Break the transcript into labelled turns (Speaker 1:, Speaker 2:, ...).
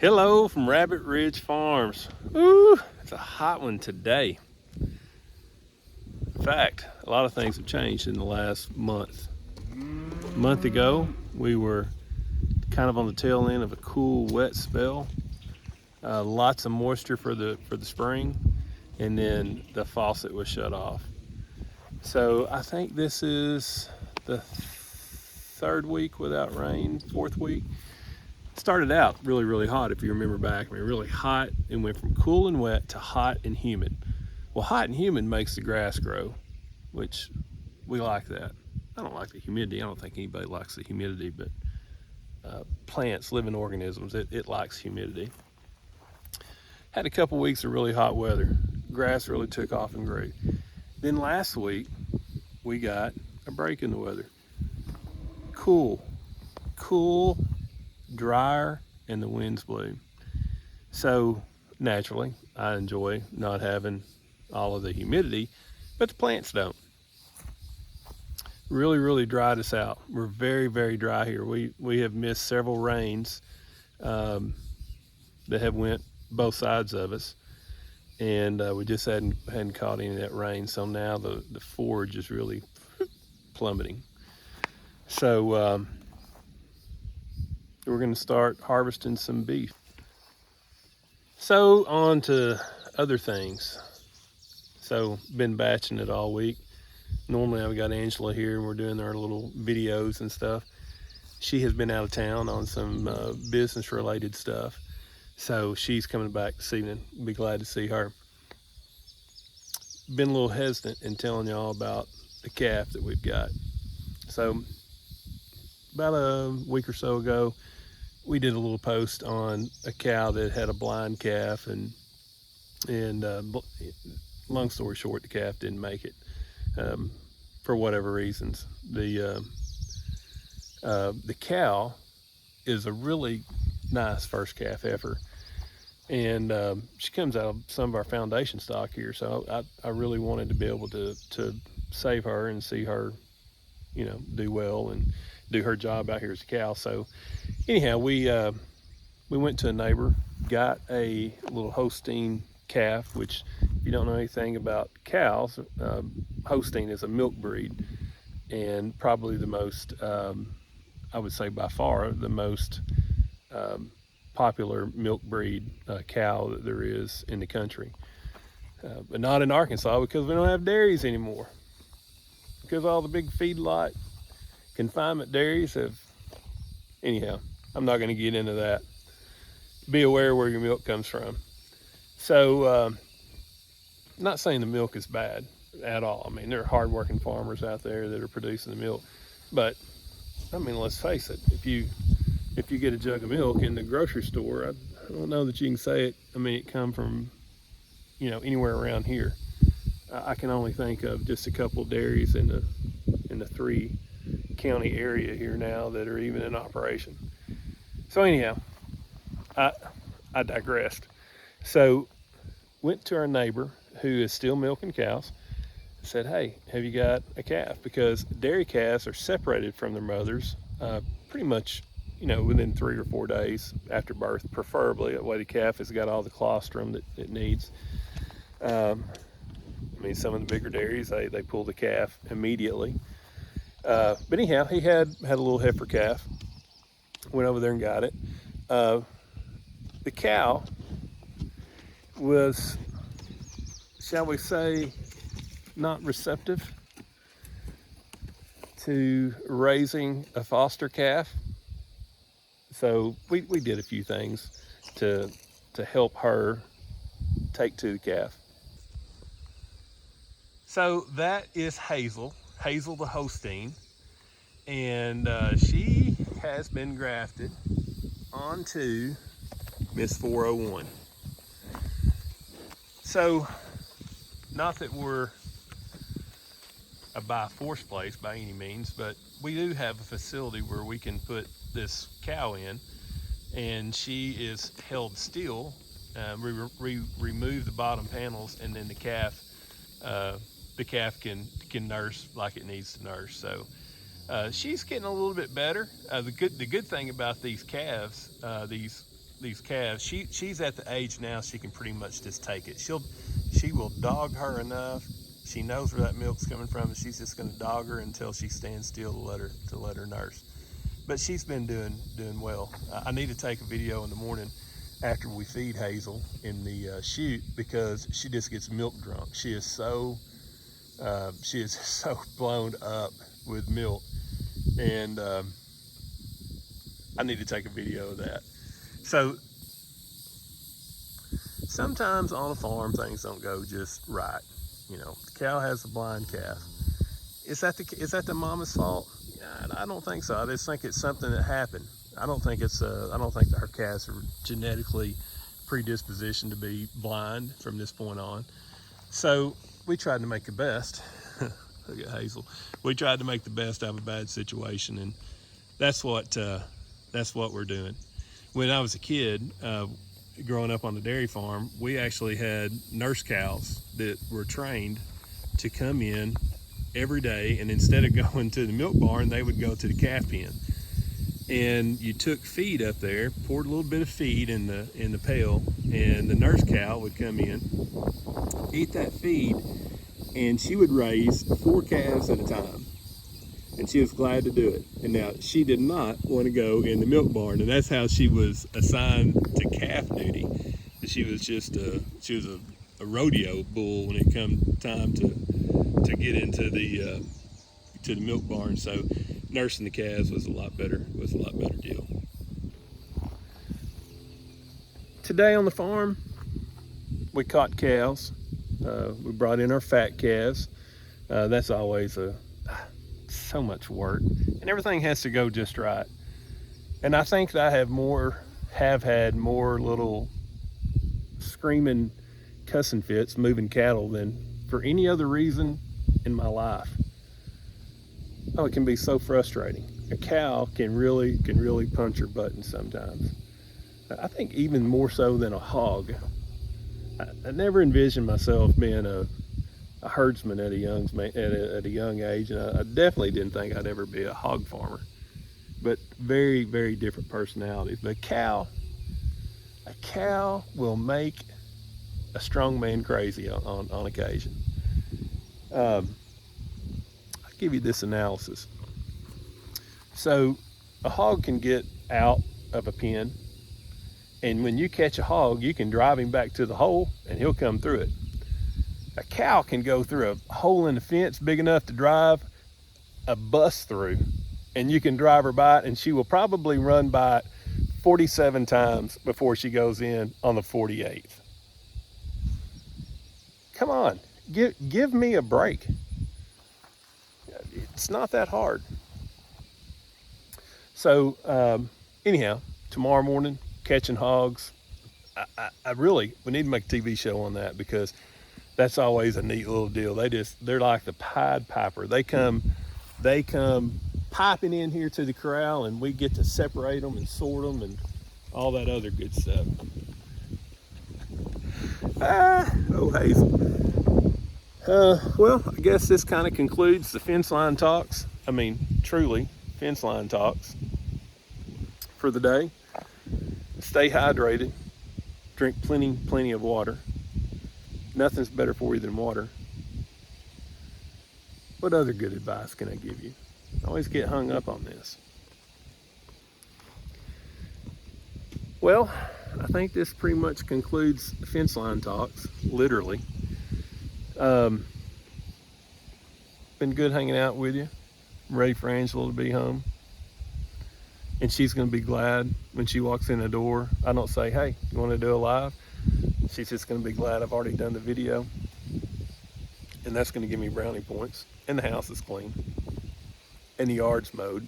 Speaker 1: Hello from Rabbit Ridge Farms. Ooh, it's a hot one today. In fact, a lot of things have changed in the last month. A month ago, we were kind of on the tail end of a cool, wet spell. Lots of moisture for the spring, and then the faucet was shut off. So I think this is the third week without rain, fourth week. Started out really hot, if you remember back. I mean, really hot, and went from cool and wet to hot and humid. Well, hot and humid makes the grass grow, which we like that. I don't like the humidity. I don't think anybody likes the humidity, but plants, living organisms, it likes humidity. Had a couple weeks of really hot weather. Grass really took off and grew. Then last week, we got a break in the weather. Cool, drier, and the winds blew. So naturally, I enjoy not having all of the humidity, but the plants don't. Really dried us out. We're very dry here. We have missed several rains that have went both sides of us, and we just hadn't caught any of that rain. So now the forage is really plummeting. So we're going to start harvesting some beef. So on to other things. So been batching it all week. Normally I've got Angela here and we're doing our little videos and stuff. She has been out of town on some business related stuff. So she's coming back this evening. Be glad to see her. Been a little hesitant in telling y'all about the calf that we've got. So about a week or so ago, we did a little post on a cow that had a blind calf, and long story short, the calf didn't make it for whatever reasons. The cow is a really nice first calf ever, and she comes out of some of our foundation stock here. So I really wanted to be able to save her and see her, do well and do her job out here as a cow. So anyhow, we went to a neighbor, got a little Holstein calf, which if you don't know anything about cows, Holstein is a milk breed, and probably the most, I would say by far, the most popular milk breed cow that there is in the country. But not in Arkansas, because we don't have dairies anymore. Because all the big feedlot confinement dairies have, anyhow, I'm not going to get into that. Be aware where your milk comes from. So, not saying the milk is bad at all. I mean, there are hardworking farmers out there that are producing the milk. But, I mean, let's face it, if you get a jug of milk in the grocery store, I don't know that you can say it. I mean, it come from, anywhere around here. I can only think of just a couple dairies in the 3 county area here now that are even in operation. So anyhow, I digressed. So went to our neighbor who is still milking cows, said, hey, have you got a calf? Because dairy calves are separated from their mothers pretty much, within 3 or 4 days after birth, preferably. That way the calf has got all the colostrum that it needs. I mean, some of the bigger dairies, they pull the calf immediately. But anyhow, he had a little heifer calf. Went over there and got it. The cow was, shall we say, not receptive to raising a foster calf. So we did a few things to help her take to the calf. So that is Hazel the Holstein, and she has been grafted onto Miss 401. So, not that we're a by force place by any means, but we do have a facility where we can put this cow in, and she is held still. We remove the bottom panels, and then the calf can nurse like it needs to nurse. So she's getting a little bit better. The good thing about these calves, these these calves, she's at the age now she can pretty much just take it. She will dog her enough. She knows where that milk's coming from, and she's just going to dog her until she stands still to let her nurse. But she's been doing well. I need to take a video in the morning after we feed Hazel in the chute, because she just gets milk drunk. She is so blown up with milk, and I need to take a video of that. So sometimes on a farm things don't go just right. You know, the cow has a blind calf. Is that the mama's fault? Yeah, I don't think so. I just think it's something that happened. I don't think that her calves are genetically predispositioned to be blind from this point on. So we tried to make the best. Look at Hazel. We tried to make the best out of a bad situation, and that's what we're doing. When I was a kid, growing up on the dairy farm, we actually had nurse cows that were trained to come in every day, and instead of going to the milk barn, they would go to the calf pen. And you took feed up there, poured a little bit of feed in the pail, and the nurse cow would come in, eat that feed, and she would raise 4 calves at a time. And she was glad to do it. And now she did not want to go in the milk barn, and that's how she was assigned to calf duty. She was just a rodeo bull when it come time to get into the milk barn. So nursing the calves was a lot better deal. Today on the farm, we caught cows. We brought in our fat calves. That's always so much work, and everything has to go just right. And I think that I have had more little screaming, cussing fits moving cattle than for any other reason in my life. Oh, it can be so frustrating. A cow can really punch her button sometimes. I think even more so than a hog. I never envisioned myself being a herdsman at a young age, and I definitely didn't think I'd ever be a hog farmer. But very, very different personalities. But a cow will make a strong man crazy on occasion. I'll give you this analysis. So a hog can get out of a pen, and when you catch a hog, you can drive him back to the hole and he'll come through it. A cow can go through a hole in the fence big enough to drive a bus through, and you can drive her by it, and she will probably run by it 47 times before she goes in on the 48th. Come on, give me a break. It's not that hard. So anyhow, tomorrow morning, catching hogs. We need to make a TV show on that, because that's always a neat little deal. They're like the Pied Piper. They come piping in here to the corral, and we get to separate them and sort them and all that other good stuff. Oh, Hazel. Well, I guess this kind of concludes the fence line talks. I mean, truly, fence line talks for the day. Stay hydrated. Drink plenty of water. Nothing's better for you than water. What other good advice can I give you? I always get hung up on this. Well, I think this pretty much concludes the fence line talks, literally. Been good hanging out with you. I'm ready for Angela to be home. And she's going to be glad when she walks in the door. I don't say, hey, you want to do a live? She's just going to be glad I've already done the video. And that's going to give me brownie points. And the house is clean. And the yard's mowed.